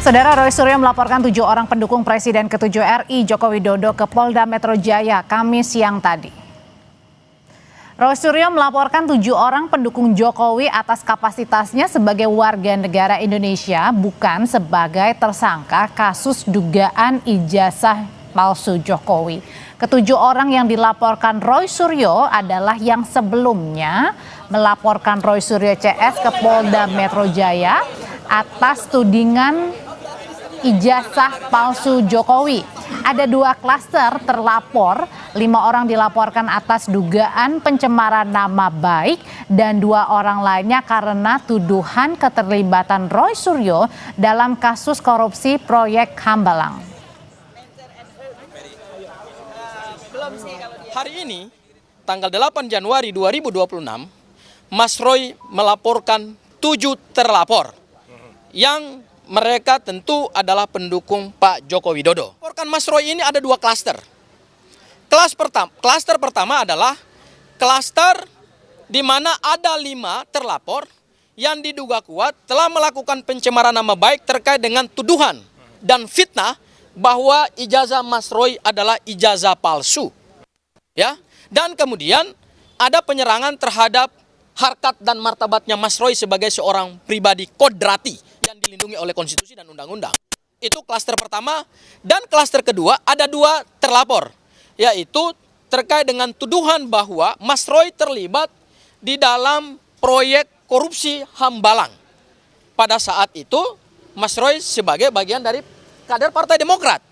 Saudara, Roy Suryo melaporkan 7 orang pendukung Presiden ke-7 RI Joko Widodo ke Polda Metro Jaya Kamis siang tadi. Roy Suryo melaporkan 7 orang pendukung Jokowi atas kapasitasnya sebagai warga negara Indonesia bukan sebagai tersangka kasus dugaan ijazah palsu Jokowi. Ketujuh orang yang dilaporkan Roy Suryo adalah yang sebelumnya melaporkan Roy Suryo CS ke Polda Metro Jaya atas tudingan ijazah palsu Jokowi. Ada 2 klaster terlapor, 5 orang dilaporkan atas dugaan pencemaran nama baik dan 2 orang lainnya karena tuduhan keterlibatan Roy Suryo dalam kasus korupsi proyek Hambalang. Hari ini, tanggal 8 Januari 2026, Mas Roy melaporkan 7 terlapor yang mereka tentu adalah pendukung Pak Joko Widodo. Laporkan Mas Roy ini ada 2 klaster. Klaster pertama adalah klaster di mana ada 5 terlapor yang diduga kuat telah melakukan pencemaran nama baik terkait dengan tuduhan dan fitnah bahwa ijazah Mas Roy adalah ijazah palsu. Ya, dan kemudian ada penyerangan terhadap harkat dan martabatnya Mas Roy sebagai seorang pribadi kodrati yang dilindungi oleh konstitusi dan undang-undang. Itu klaster pertama. Dan klaster kedua ada 2 terlapor, yaitu terkait dengan tuduhan bahwa Mas Roy terlibat di dalam proyek korupsi Hambalang. Pada saat itu Mas Roy sebagai bagian dari kader Partai Demokrat.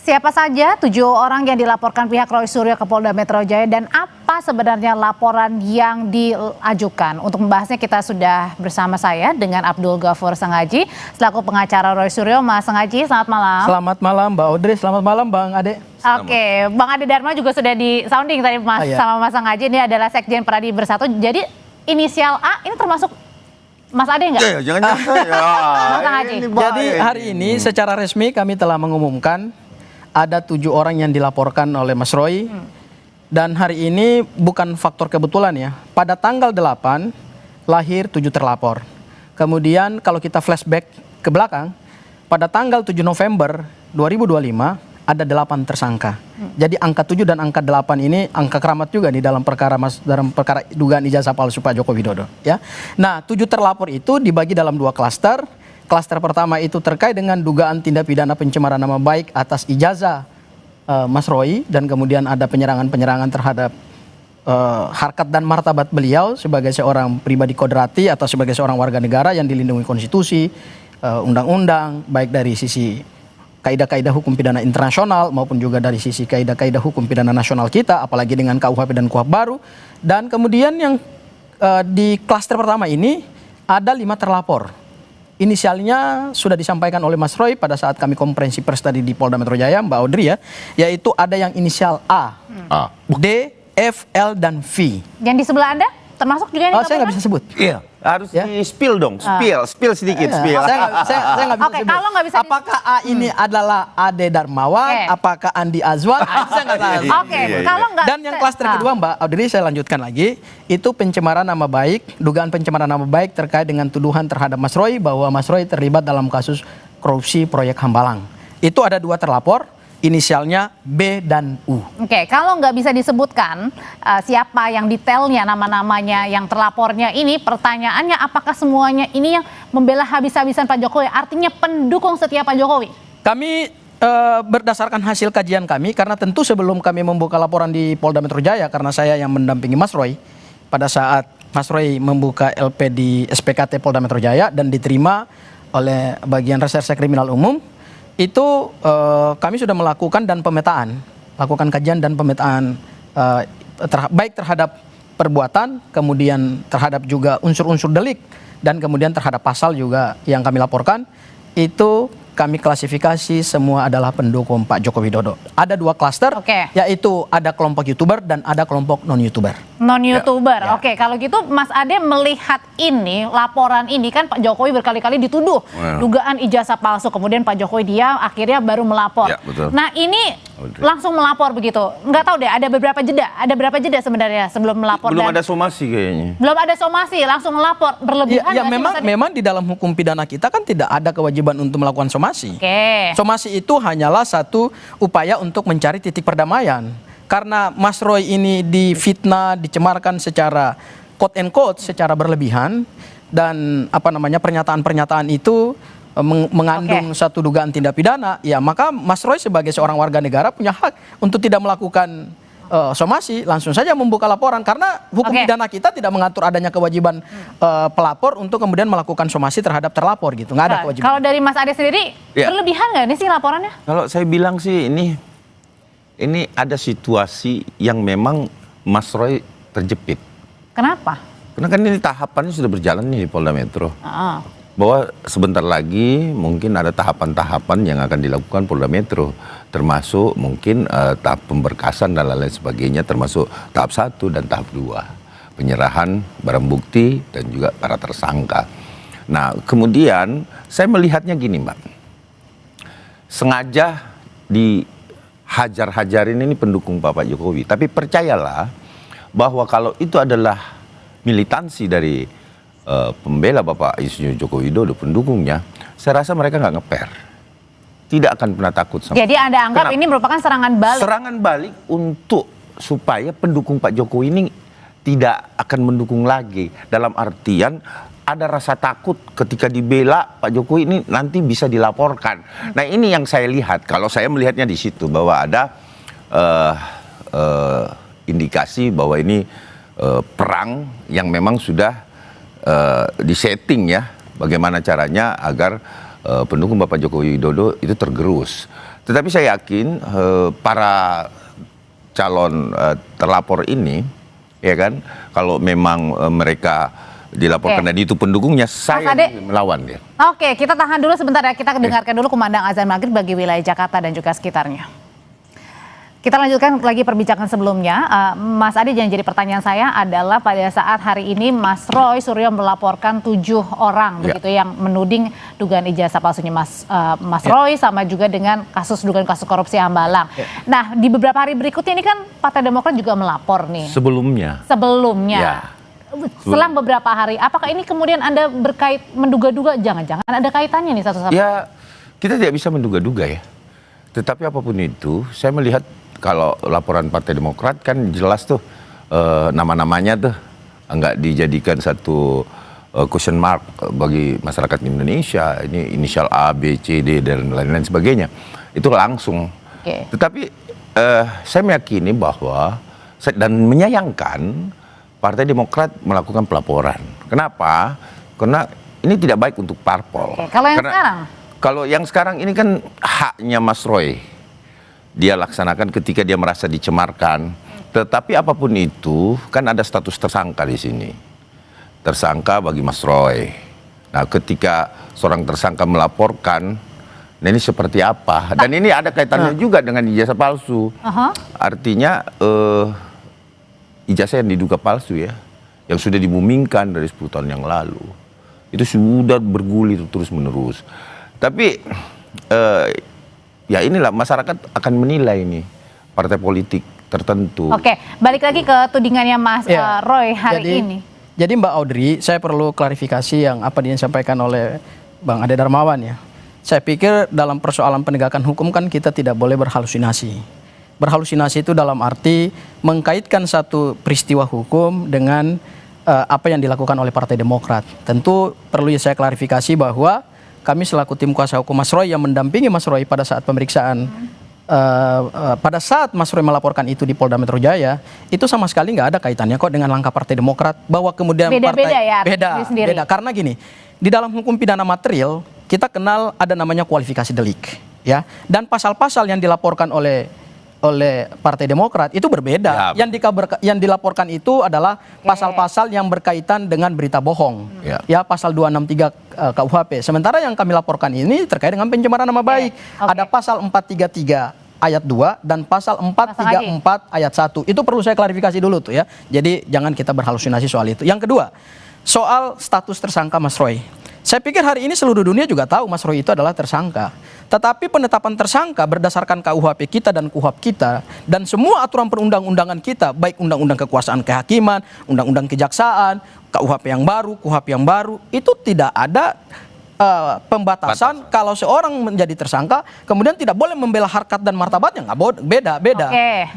Siapa saja 7 orang yang dilaporkan pihak Roy Suryo ke Polda Metro Jaya dan apa sebenarnya laporan yang diajukan? Untuk membahasnya kita sudah bersama saya dengan Abdul Ghafur Sengaji selaku pengacara Roy Suryo. Mas Sengaji, selamat malam. Selamat malam Mbak Audrey, selamat malam Bang Ade. Oke, Bang Ade Dharma juga sudah di sounding tadi Mas sama Mas Sengaji. Ini adalah Sekjen Pradi Bersatu. Jadi inisial A ini termasuk Mas Ade enggak? Jangan Mas Sengaji. Jadi hari ini secara resmi kami telah mengumumkan ada 7 orang yang dilaporkan oleh Mas Roy. Dan hari ini bukan faktor kebetulan ya. Pada tanggal 8 lahir 7 terlapor. Kemudian kalau kita flashback ke belakang, pada tanggal 7 November 2025 ada 8 tersangka. Jadi angka 7 dan angka 8 ini angka keramat juga nih dalam perkara dugaan ijazah palsu Pak Joko Widodo ya. Nah, 7 terlapor itu dibagi dalam 2 klaster. Klaster pertama itu terkait dengan dugaan tindak pidana pencemaran nama baik atas ijazah Mas Roy, dan kemudian ada penyerangan terhadap harkat dan martabat beliau sebagai seorang pribadi kodrati atau sebagai seorang warga negara yang dilindungi konstitusi, undang-undang, baik dari sisi kaidah-kaidah hukum pidana internasional maupun juga dari sisi kaidah-kaidah hukum pidana nasional kita, apalagi dengan KUHP dan KUHP baru. Dan kemudian yang di klaster pertama ini ada 5 terlapor. Inisialnya sudah disampaikan oleh Mas Roy pada saat kami konferensi pers tadi di Polda Metro Jaya, Mbak Audrey ya, yaitu ada yang inisial A, D, F, L, dan V. Yang di sebelah Anda termasuk juga yang dilaporkan? Saya nggak bisa sebut. Iya, harus di-spill dong, spill sedikit, spill. Saya nggak bisa sebut. Kalau nggak bisa apakah A ini adalah Ade Darmawan, apakah Andi Azwan, saya nggak tahu. Kalau nggak. Dan yang klaster kedua Mbak Audrey, saya lanjutkan lagi, itu pencemaran nama baik, dugaan pencemaran nama baik terkait dengan tuduhan terhadap Mas Roy bahwa Mas Roy terlibat dalam kasus korupsi proyek Hambalang. Itu ada 2 terlapor. Inisialnya B dan U. Oke, kalau nggak bisa disebutkan siapa yang detailnya, nama-namanya yang terlapornya ini, pertanyaannya apakah semuanya ini yang membela habis-habisan Pak Jokowi, artinya pendukung setia Pak Jokowi? Kami berdasarkan hasil kajian kami, karena tentu sebelum kami membuka laporan di Polda Metro Jaya, karena saya yang mendampingi Mas Roy pada saat Mas Roy membuka LP di SPKT Polda Metro Jaya dan diterima oleh bagian reserse kriminal umum, itu kami sudah melakukan kajian dan pemetaan baik terhadap perbuatan, kemudian terhadap juga unsur-unsur delik, dan kemudian terhadap pasal juga yang kami laporkan. Itu kami klasifikasi semua adalah pendukung Pak Joko Widodo. Ada 2 klaster, yaitu ada kelompok YouTuber dan ada kelompok non-YouTuber. Non-YouTuber, Oke. Kalau gitu Mas Ade melihat ini, laporan ini kan Pak Jokowi berkali-kali dituduh dugaan ijazah palsu. Kemudian Pak Jokowi dia akhirnya baru melapor. Ya, betul. Nah ini langsung melapor begitu. Nggak tahu deh, ada berapa jeda sebenarnya sebelum melapor. Belum ada somasi kayaknya. Belum ada somasi, langsung melapor, berlebihan. Ya memang di dalam hukum pidana kita kan tidak ada kewajiban untuk melakukan somasi. Somasi itu hanyalah satu upaya untuk mencari titik perdamaian. Karena Mas Roy ini difitnah, dicemarkan secara quote and quote, secara berlebihan, dan pernyataan-pernyataan itu mengandung satu dugaan tindak pidana, ya maka Mas Roy sebagai seorang warga negara punya hak untuk tidak melakukan somasi, langsung saja membuka laporan, karena hukum pidana kita tidak mengatur adanya kewajiban pelapor untuk kemudian melakukan somasi terhadap terlapor gitu, nggak ada kewajiban. Kalau dari Mas Ade sendiri, berlebihan nggak ini sih laporannya? Kalau saya bilang sih ini ada situasi yang memang Mas Roy terjepit. Kenapa? Karena kan ini tahapannya sudah berjalan nih di Polda Metro. Bahwa sebentar lagi mungkin ada tahapan-tahapan yang akan dilakukan Polda Metro, termasuk mungkin tahap pemberkasan dan lain-lain sebagainya, termasuk tahap 1 dan tahap 2, penyerahan barang bukti dan juga para tersangka. Nah, kemudian saya melihatnya gini, Mbak, sengaja dihajar-hajarin ini pendukung Pak Jokowi, tapi percayalah bahwa kalau itu adalah militansi dari pembela Bapak Insinyur Joko Widodo, pendukungnya, saya rasa mereka nggak ngeper, tidak akan pernah takut sama. Jadi Anda anggap ini merupakan serangan balik? Serangan balik untuk supaya pendukung Pak Jokowi ini tidak akan mendukung lagi, dalam artian ada rasa takut ketika dibela Pak Jokowi ini nanti bisa dilaporkan. Nah, ini yang saya lihat, kalau saya melihatnya di situ bahwa ada indikasi bahwa ini perang yang memang sudah disetting ya, bagaimana caranya agar pendukung Bapak Joko Widodo itu tergerus. Tetapi saya yakin para calon terlapor ini, ya kan, kalau memang mereka dilaporkan dan itu pendukungnya, saya melawan dia. Oke, kita tahan dulu sebentar ya, kita dengarkan dulu kumandang azan maghrib bagi wilayah Jakarta dan juga sekitarnya. Kita lanjutkan lagi perbincangan sebelumnya. Mas Ade, yang jadi pertanyaan saya adalah pada saat hari ini Mas Roy Suryo melaporkan 7 orang begitu yang menuding dugaan ijazah palsunya Mas Roy, sama juga dengan dugaan kasus korupsi Hambalang. Nah, di beberapa hari berikutnya ini kan Partai Demokrat juga melapor nih. Sebelumnya. Selang beberapa hari, apakah ini kemudian Anda menduga-duga jangan-jangan ada kaitannya nih satu-satu? Ya, kita tidak bisa menduga-duga ya. Tetapi apapun itu, saya melihat kalau laporan Partai Demokrat kan jelas tuh nama-namanya tuh nggak dijadikan satu question mark bagi masyarakat Indonesia. Ini inisial A, B, C, D dan lain-lain sebagainya. Itu langsung. Tetapi saya meyakini bahwa dan menyayangkan Partai Demokrat melakukan pelaporan. Kenapa? Karena ini tidak baik untuk parpol. Kalau yang sekarang ini kan haknya Mas Roy, dia laksanakan ketika dia merasa dicemarkan. Tetapi apapun itu, kan ada status tersangka di sini. Tersangka bagi Mas Roy. Nah, ketika seorang tersangka melaporkan, nah ini seperti apa? Dan ini ada kaitannya juga dengan ijazah palsu. Artinya ijazah yang diduga palsu ya, yang sudah dimumingkan dari 10 tahun yang lalu, itu sudah bergulir terus-menerus. Tapi ya inilah masyarakat akan menilai ini partai politik tertentu. Oke, balik lagi ke tudingannya Mas Roy hari ini. Jadi Mbak Audrey, saya perlu klarifikasi yang apa yang disampaikan oleh Bang Ade Darmawan ya. Saya pikir dalam persoalan penegakan hukum kan kita tidak boleh berhalusinasi. Berhalusinasi itu dalam arti mengkaitkan satu peristiwa hukum dengan apa yang dilakukan oleh Partai Demokrat. Tentu perlu saya klarifikasi bahwa kami selaku tim kuasa hukum Mas Roy yang mendampingi Mas Roy pada saat pemeriksaan, pada saat Mas Roy melaporkan itu di Polda Metro Jaya, itu sama sekali nggak ada kaitannya kok dengan langkah Partai Demokrat, bahwa kemudian beda. Karena gini, di dalam hukum pidana material kita kenal ada namanya kualifikasi delik, ya, dan pasal-pasal yang dilaporkan oleh Partai Demokrat itu berbeda. Yang dilaporkan itu adalah pasal-pasal yang berkaitan dengan berita bohong. Ya, pasal 263 KUHP. Sementara yang kami laporkan ini terkait dengan pencemaran nama baik. Ada pasal 433 ayat 2 dan pasal 434 ayat 1. Itu perlu saya klarifikasi dulu tuh ya. Jadi jangan kita berhalusinasi soal itu. Yang kedua, soal status tersangka Mas Roy. Saya pikir hari ini seluruh dunia juga tahu Mas Roy itu adalah tersangka. Tetapi penetapan tersangka berdasarkan KUHP kita dan KUHP kita dan semua aturan perundang-undangan kita, baik undang-undang kekuasaan kehakiman, undang-undang kejaksaan, KUHP yang baru, KUHP yang baru, itu tidak ada pembatasan kalau seorang menjadi tersangka kemudian tidak boleh membela harkat dan martabatnya. Nggak, beda.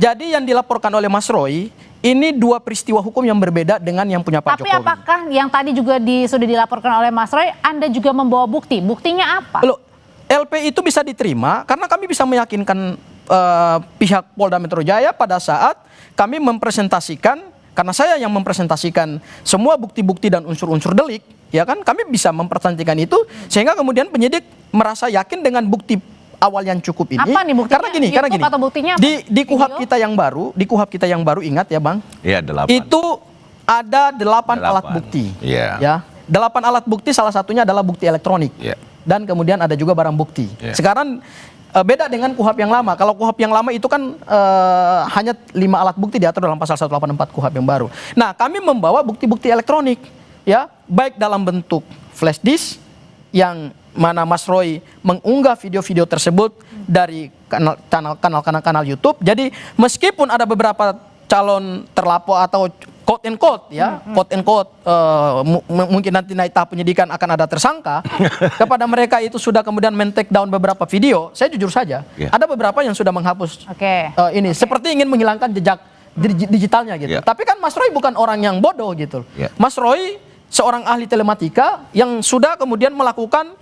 Jadi yang dilaporkan oleh Mas Roy ini dua peristiwa hukum yang berbeda dengan yang punya Pak Jokowi. Tapi apakah yang tadi juga sudah dilaporkan oleh Mas Roy, Anda juga membawa bukti? Buktinya apa? Loh, LP itu bisa diterima karena kami bisa meyakinkan pihak Polda Metro Jaya pada saat kami mempresentasikan, karena saya yang mempresentasikan semua bukti-bukti dan unsur-unsur delik, ya kan, kami bisa mempresentasikan itu sehingga kemudian penyidik merasa yakin dengan bukti awal yang cukup ini. Apa nih buktinya? Karena gini. Atau buktinya apa? Di KUHP kita yang baru, ingat ya Bang? Iya, 8. Itu ada 8 alat bukti. Iya. Ya. 8 alat bukti, salah satunya adalah bukti elektronik. Iya. Dan kemudian ada juga barang bukti. Iya. Sekarang beda dengan KUHP yang lama. Kalau KUHP yang lama itu kan hanya 5 alat bukti diatur dalam pasal 184 KUHP yang baru. Nah, kami membawa bukti-bukti elektronik, ya, baik dalam bentuk flash disk yang mana Mas Roy mengunggah video-video tersebut dari kanal YouTube. Jadi meskipun ada beberapa calon terlapor atau quote and quote ya, quote and quote mungkin nanti naik tahap penyidikan akan ada tersangka kepada mereka itu sudah kemudian men-take down beberapa video. Saya jujur saja, ada beberapa yang sudah menghapus ini seperti ingin menghilangkan jejak digitalnya gitu. Tapi kan Mas Roy bukan orang yang bodoh gitu. Mas Roy seorang ahli telematika yang sudah kemudian melakukan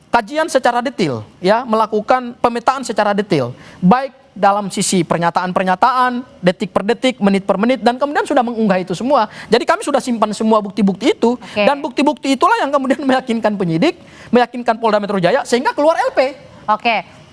kajian secara detail, ya, melakukan pemetaan secara detail, baik dalam sisi pernyataan-pernyataan, detik per detik, menit per menit, dan kemudian sudah mengunggah itu semua. Jadi kami sudah simpan semua bukti-bukti itu, dan bukti-bukti itulah yang kemudian meyakinkan penyidik, meyakinkan Polda Metro Jaya, sehingga keluar LP.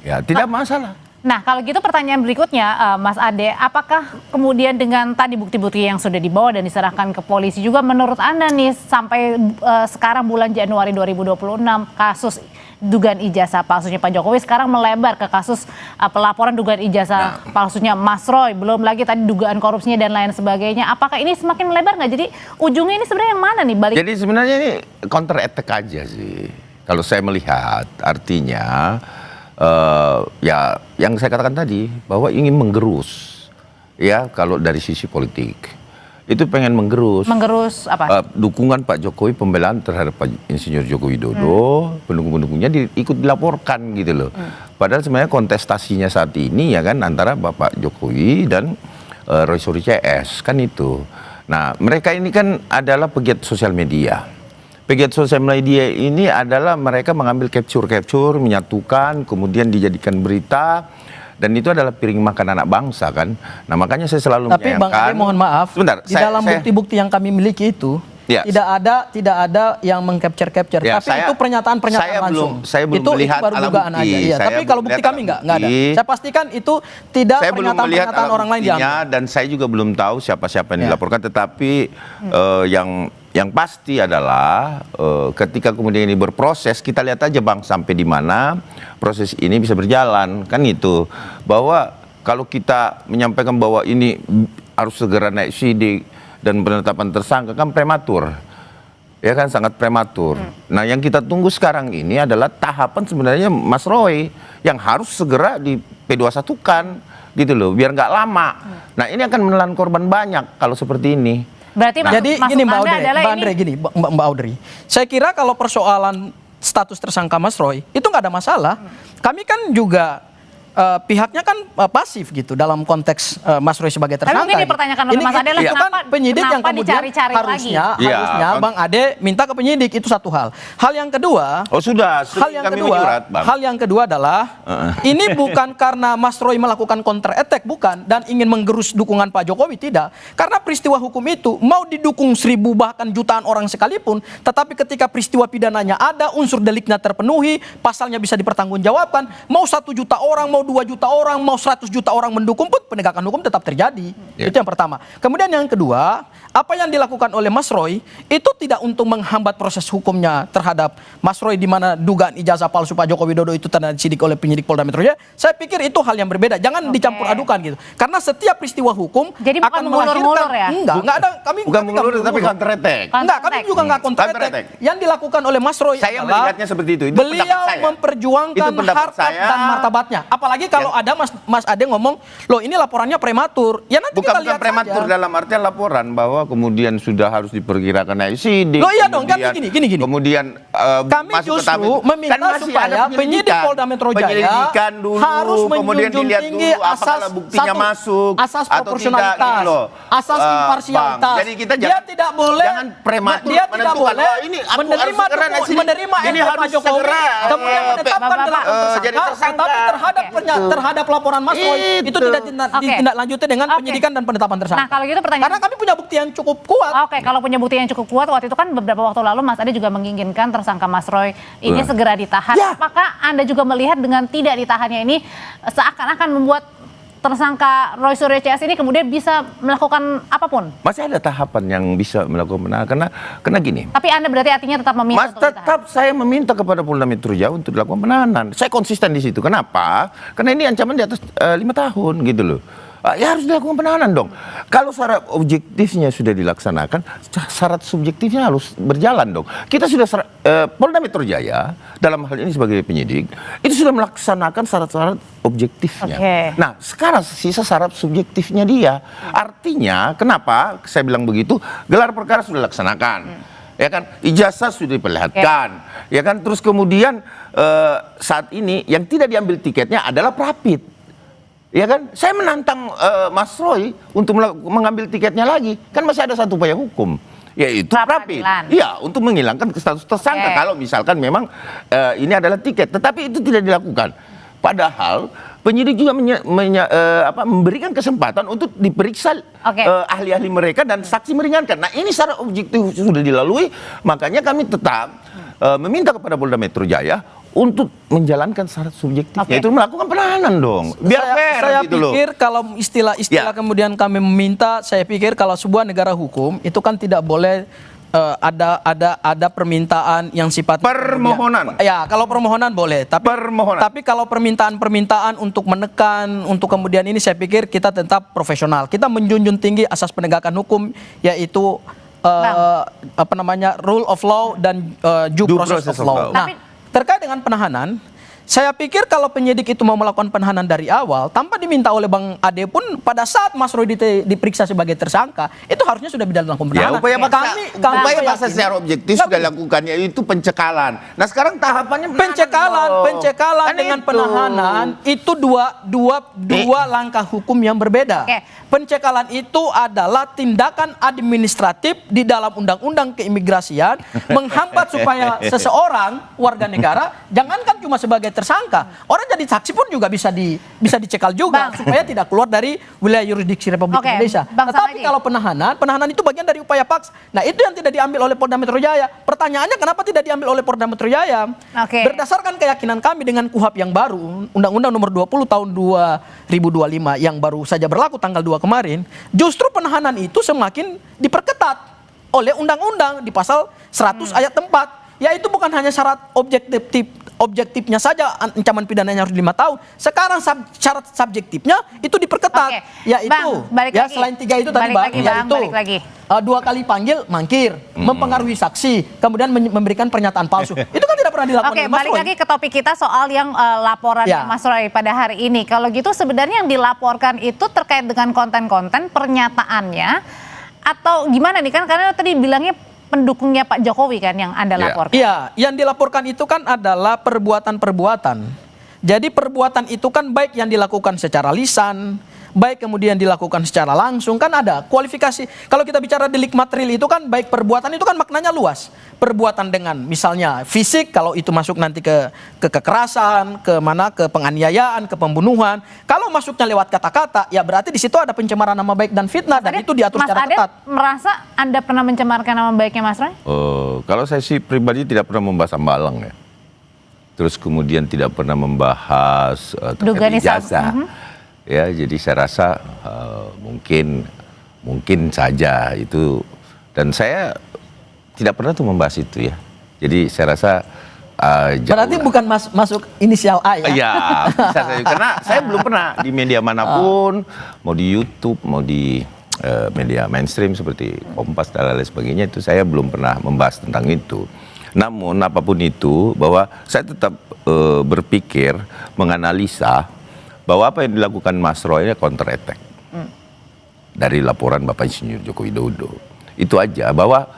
Ya, tidak masalah. Nah, kalau gitu pertanyaan berikutnya, Mas Ade, apakah kemudian dengan tadi bukti-bukti yang sudah dibawa dan diserahkan ke polisi juga menurut Anda nih sampai sekarang bulan Januari 2026 kasus dugaan ijazah palsunya Pak Jokowi sekarang melebar ke kasus pelaporan dugaan ijazah palsunya Mas Roy, belum lagi tadi dugaan korupsinya dan lain sebagainya. Apakah ini semakin melebar nggak? Jadi ujungnya ini sebenarnya yang mana nih? Jadi sebenarnya ini counter attack aja sih. Kalau saya melihat, artinya ya yang saya katakan tadi bahwa ingin menggerus, ya, kalau dari sisi politik itu pengen menggerus apa? Dukungan Pak Jokowi, pembelaan terhadap Pak Insinyur Joko Widodo, pendukung-pendukungnya ikut dilaporkan gitu loh. Padahal sebenarnya kontestasinya saat ini ya kan antara Bapak Jokowi dan Roy Suryo CS kan itu. Nah, mereka ini kan adalah pegiat sosial media. Pegiat sosial media ini adalah mereka mengambil capture, menyatukan, kemudian dijadikan berita, dan itu adalah piring makan anak bangsa kan. Nah, makanya saya selalu menyayangkan. Tapi Bang Ade, mohon maaf, sebentar, di dalam bukti-bukti yang kami miliki itu tidak ada yang mengcapture, tapi itu pernyataan-pernyataan langsung. Saya belum melihat baru dugaan aja. Iya, tapi kalau bukti kami nggak ada. Saya pastikan itu tidak pernyataan-pernyataan orang lain diambil. Dan saya juga belum tahu siapa-siapa yang dilaporkan, tetapi yang pasti adalah ketika kemudian ini berproses, kita lihat aja Bang sampai di mana proses ini bisa berjalan, kan itu. Bahwa kalau kita menyampaikan bahwa ini harus segera naik sidik dan penetapan tersangka kan prematur. Ya kan, sangat prematur. Nah, yang kita tunggu sekarang ini adalah tahapan sebenarnya Mas Roy yang harus segera di P21-kan gitu loh, biar nggak lama. Nah, ini akan menelan korban banyak kalau seperti ini. Berarti jadi gini Mbak Audrey, saya kira kalau persoalan status tersangka Mas Roy itu nggak ada masalah. Kami kan juga pihaknya kan pasif gitu dalam konteks Mas Roy sebagai tersangka. Tapi mungkin dipertanyakan oleh Mas Ade lah, kenapa penyidik yang kemudian harusnya Bang Ade minta ke penyidik, itu satu hal. Hal yang kedua, hal yang kedua adalah ini bukan karena Mas Roy melakukan counter attack, bukan, dan ingin menggerus dukungan Pak Jokowi, tidak. Karena peristiwa hukum itu mau didukung 1000 bahkan jutaan orang sekalipun, tetapi ketika peristiwa pidananya ada, unsur deliknya terpenuhi, pasalnya bisa dipertanggungjawabkan, mau 1 juta orang, mau mau 2 juta orang, mau 100 juta orang mendukung pun penegakan hukum tetap terjadi. Itu yang pertama. Kemudian yang kedua, apa yang dilakukan oleh Mas Roy itu tidak untuk menghambat proses hukumnya terhadap Mas Roy, di mana dugaan ijazah palsu Pak Joko Widodo itu tanda disidik oleh penyidik Polda Metro Jaya. Saya pikir itu hal yang berbeda. Jangan dicampur adukan gitu. Karena setiap peristiwa hukum jadi bukan akan mengulur-ngulur ya? Enggak ada. Kami bukan mengulur tapi counter attack. Enggak, kami juga enggak counter attack. Yang dilakukan oleh Mas Roy Saya adalah melihatnya seperti itu. beliau memperjuangkan harkat dan martabatnya. Apalagi kalau ada Mas Ade ngomong, loh ini laporannya prematur. Ya nanti kita lihat prematur saja. dalam artian laporan bahwa kemudian sudah harus diperkirakan naik sidik. Loh iya dong, kan gini. Kemudian kami masuk ke justru tahap meminta supaya penyidik Polda Metro Jaya penyelidikan dulu, harus kemudian menjunjung dilihat tinggi dulu apakah buktinya masuk asas atau proporsionalitas, tidak, gitu loh. asas imparsialitas. Bang, jadi kita dia tidak boleh, jangan prematur dia tidak menentukan, boleh oh, ini aku menerima harus segera naik sidik. menerima Ini RT harus Pak Jokowi, segera, kemudian menetapkan jadi tersangka. tapi terhadap laporan Mas Roy itu tidak ditindaklanjuti dengan penyidikan dan penetapan tersangka. Nah, kalau gitu pertanyaan, karena kami punya bukti yang cukup kuat. Oke, kalau punya bukti yang cukup kuat, waktu itu kan beberapa waktu lalu Mas Ade juga menginginkan tersangka Mas Roy ini segera ditahan. Ya. Apakah Anda juga melihat dengan tidak ditahannya ini seakan-akan membuat tersangka Roy Suryo CS ini kemudian bisa melakukan apapun? Masih ada tahapan yang bisa melakukan penahanan karena gini. Tapi Anda berarti artinya tetap meminta untuk ditahan? Tetap saya meminta kepada Polda Metro Jaya untuk dilakukan penahanan. Saya konsisten di situ. Kenapa? Karena ini ancaman di atas 5 tahun gitu loh. Ya harus dilakukan penahanan dong. Kalau syarat objektifnya sudah dilaksanakan, syarat subjektifnya harus berjalan dong. Kita sudah Polda Metro Jaya dalam hal ini sebagai penyidik itu sudah melaksanakan syarat-syarat objektifnya. Nah, sekarang sisa syarat subjektifnya dia. Artinya, kenapa saya bilang begitu? Gelar perkara sudah dilaksanakan. Ya kan, ijazah sudah diperlihatkan, ya kan. Terus kemudian saat ini yang tidak diambil tiketnya adalah Prapit. Ya kan, saya menantang Mas Roy untuk mengambil tiketnya lagi. Kan masih ada satu upaya hukum, yaitu Prapit. Iya, untuk menghilangkan status tersangka kalau misalkan memang ini adalah tiket. Tetapi itu tidak dilakukan. Padahal penyidik juga memberikan kesempatan untuk diperiksa ahli-ahli mereka dan saksi meringankan. Nah, ini secara objektif sudah dilalui, makanya kami tetap meminta kepada Polda Metro Jaya untuk menjalankan syarat subjektifnya, itu melakukan penahanan dong. Biar fair saya gitu loh. pikir kalau istilah kemudian kami meminta, saya pikir kalau sebuah negara hukum itu kan tidak boleh ada permintaan yang sifatnya permohonan. Ya, kalau permohonan boleh, tapi kalau permintaan untuk menekan, untuk kemudian ini saya pikir kita tetap profesional. Kita menjunjung tinggi asas penegakan hukum, yaitu rule of law dan due process of law. Nah, terkait dengan penahanan, saya pikir kalau penyidik itu mau melakukan penahanan dari awal tanpa diminta oleh Bang Ade pun, pada saat Mas Roy diperiksa sebagai tersangka, itu harusnya sudah dilakukan penahanan. Ya, upaya paksa secara objektif sudah dilakukan, yaitu pencekalan. Nah, sekarang tahapannya pencekalan dengan penahanan itu dua langkah hukum yang berbeda. Pencekalan itu adalah tindakan administratif di dalam undang-undang keimigrasian menghambat supaya seseorang warga negara, jangankan cuma sebagai tersangka, orang jadi saksi pun juga bisa dicekal juga supaya tidak keluar dari wilayah yurisdiksi Republik Indonesia. Tetapi kalau penahanan itu bagian dari upaya paksa. Nah, itu yang tidak diambil oleh Polda Metro Jaya. Pertanyaannya kenapa tidak diambil oleh Polda Metro Jaya? Berdasarkan keyakinan kami dengan KUHP yang baru, Undang-Undang Nomor 20 Tahun 2025 yang baru saja berlaku tanggal 2 kemarin, justru penahanan itu semakin diperketat oleh undang-undang di pasal 100 ayat 4. Yaitu bukan hanya syarat objektifnya saja ancaman pidananya harus 5 tahun. Sekarang syarat subjektifnya itu diperketat. Yaitu selain 3 itu tadi Bang, yaitu 2 kali panggil mangkir, mempengaruhi saksi, kemudian memberikan pernyataan palsu. Itu kan tidak pernah dilakukan oleh Mas Roy. Balik lagi ke topik kita soal yang laporan Mas Roy pada hari ini. Kalau gitu sebenarnya yang dilaporkan itu terkait dengan konten-konten pernyataannya atau gimana nih, kan karena tadi bilangnya pendukungnya Pak Jokowi kan yang Anda laporkan. Iya, yang dilaporkan itu kan adalah perbuatan-perbuatan. Jadi perbuatan itu kan baik yang dilakukan secara lisan, baik kemudian dilakukan secara langsung, kan ada kualifikasi. Kalau kita bicara delik material itu kan baik perbuatan itu kan maknanya luas. Perbuatan dengan misalnya fisik, kalau itu masuk nanti ke kekerasan, ke penganiayaan, ke pembunuhan. Kalau masuknya lewat kata-kata, ya berarti di situ ada pencemaran nama baik dan fitnah, dan itu diatur secara ketat. Mas Ade merasa Anda pernah mencemarkan nama baiknya Mas Roy? Kalau saya sih pribadi tidak pernah membahas Hambalang ya. terus kemudian tidak pernah membahas Dugaan terkait ijazah. Ya, jadi saya rasa mungkin saja itu, dan saya tidak pernah tuh membahas itu ya. Jadi saya rasa berarti bukan masuk inisial A ya? Iya, bisa saja. Karena saya belum pernah di media manapun, mau di YouTube, mau di media mainstream seperti Kompas dan lain sebagainya, itu saya belum pernah membahas tentang itu. Namun apapun itu, bahwa saya tetap berpikir, menganalisa bahwa apa yang dilakukan Mas Roy ini counter attack dari laporan Bapak Insinyur Joko Widodo. Itu aja, bahwa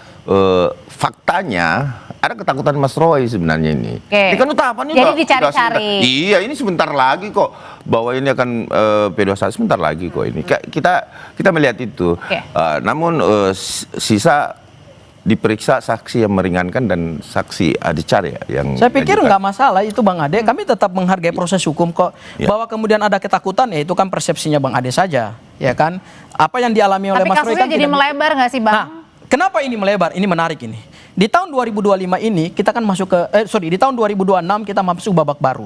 faktanya ada ketakutan Mas Roy sebenarnya ini. Ini kan tahapannya jadi dicari-cari. Iya, ini sebentar lagi kok, bahwa ini akan P21 sebentar lagi kok ini. Kita melihat itu. Namun sisa diperiksa saksi yang meringankan dan saksi adicar ya yang saya pikir nggak masalah itu Bang Ade, kami tetap menghargai proses hukum kok. Bahwa kemudian ada ketakutan ya itu kan persepsinya Bang Ade saja, ya kan. Apa yang dialami oleh Mas Roy kan jadi melebar nggak sih Bang? Nah, kenapa ini melebar? Ini menarik ini. Di tahun 2025 ini kita kan masuk ke di tahun 2026 kita masuk babak baru.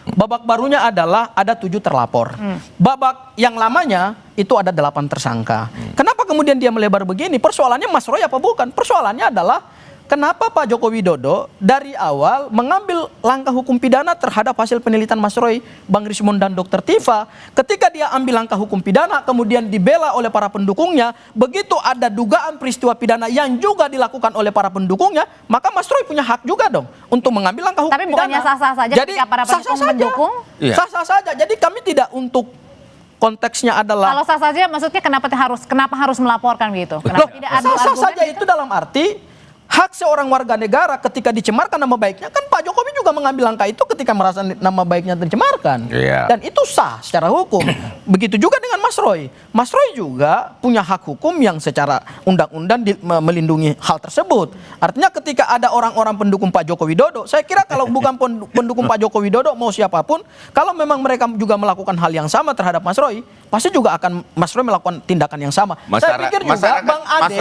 Babak barunya adalah ada 7 terlapor. Babak yang lamanya itu ada 8 tersangka. Kenapa kemudian dia melebar begini? Persoalannya Mas Roy apa bukan? Persoalannya adalah kenapa Pak Joko Widodo dari awal mengambil langkah hukum pidana terhadap hasil penelitian Mas Roy, Bang Rismond dan Dr. Tifa. Ketika dia ambil langkah hukum pidana kemudian dibela oleh para pendukungnya, begitu ada dugaan peristiwa pidana yang juga dilakukan oleh para pendukungnya, maka Mas Roy punya hak juga dong untuk mengambil langkah hukum Tapi pidana. bukannya sah-sah saja jadi ketika para pendukung mendukung? Sah-sah saja. Jadi kami tidak untuk konteksnya adalah kalau sah saja maksudnya kenapa harus melaporkan gitu? Kenapa tidak ada sah-sah saja gitu? itu dalam arti hak seorang warga negara ketika dicemarkan nama baiknya, kan Pak Jokowi juga mengambil langkah itu ketika merasa nama baiknya dicemarkan. Dan itu sah secara hukum. Begitu juga dengan Mas Roy. Mas Roy juga punya hak hukum yang secara undang-undang melindungi hal tersebut. Artinya ketika ada orang-orang pendukung Pak Joko Widodo, saya kira kalau bukan pendukung Pak Joko Widodo mau siapapun, kalau memang mereka juga melakukan hal yang sama terhadap Mas Roy, pasti juga akan Mas Roy melakukan tindakan yang sama. Saya pikir juga Bang Ade,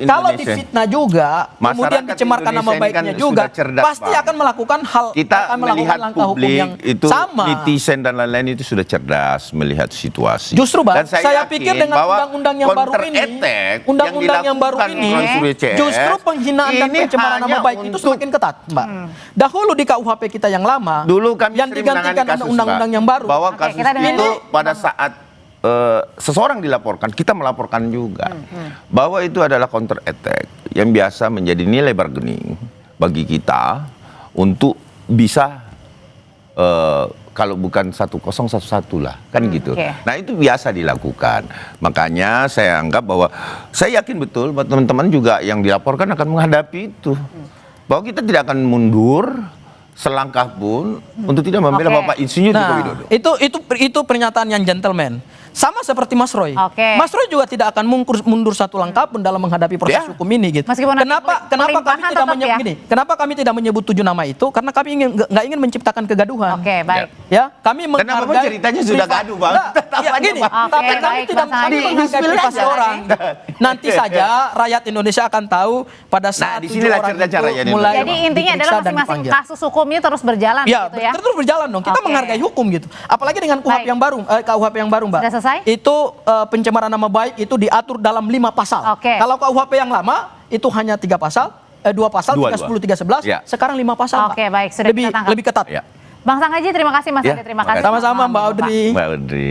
kalau difitnah juga, kemudian dicemarkan nama baiknya juga, pasti akan melakukan hal, kita akan melakukan melihat langkah hukum publik yang itu sama. Netizen dan lain-lain itu sudah cerdas melihat situasi. Justru Bang, dan saya pikir dengan undang-undang yang baru ini, undang-undang yang baru ini, justru penghinaan dan pencemaran nama baik itu semakin ketat, Mbak. Dahulu di KUHP kita yang lama, dulu kami yang digantikan undang-undang yang baru, bahwa kasus itu pada saat seseorang dilaporkan, kita melaporkan juga bahwa itu adalah counter attack yang biasa menjadi nilai bargaining bagi kita untuk bisa kalau bukan 1011 lah kan gitu. Nah itu biasa dilakukan. Makanya saya anggap bahwa saya yakin betul bahwa teman-teman juga yang dilaporkan akan menghadapi itu. Bahwa kita tidak akan mundur selangkah pun untuk tidak membela Bapak Insinyur Joko Widodo. Itu pernyataan yang gentleman. Sama seperti Mas Roy. Mas Roy juga tidak akan mundur satu langkah pun dalam menghadapi proses hukum ini gitu. Kenapa kami tidak menyebut gini? Kenapa kami tidak menyebut 7 nama itu? Karena kami nggak ingin menciptakan kegaduhan. Baik. Ya, kami menghargai. Kenapa ceritanya sudah gaduh, Bang? Gini, tapi kami tidak menghargai privasi orang. Nanti saja rakyat Indonesia akan tahu pada saat 7 orang itu mulai. Jadi intinya adalah masing-masing kasus hukumnya terus berjalan gitu ya. Terus berjalan dong. Kita menghargai hukum gitu. Apalagi dengan KUHP yang baru, KUHP yang baru, Mbak. Itu pencemaran nama baik itu diatur dalam 5 pasal. Kalau KUHP yang lama itu hanya 3 pasal, 2 pasal, 310, 311. Sekarang 5 pasal. Baik, sudah lebih ketat. Bang Sang Haji, terima kasih Mas Ade, terima kasih. Sama-sama Mbak Audrey.